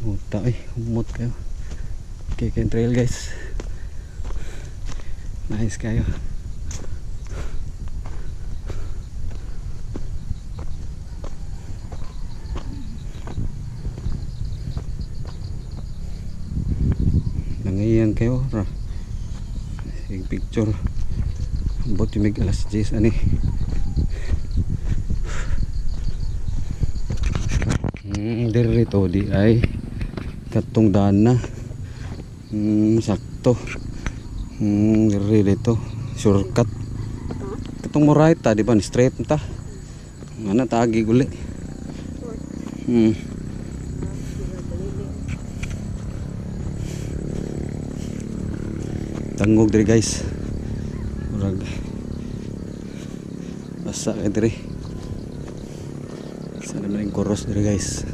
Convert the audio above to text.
Muta ay, humot kayo. Kikin trail guys. Nice kayo. Nangayan kayo ra. Sig picture. Ambot yung mig alas 10 ani. Dito di ay katong daan na. Sakto. Dito shortcut. Katong mo right ta di ba ni straight ta. Mana taagi guli. Tangog diri guys. Murag basa kay diri. Sana man yung koros diri guys.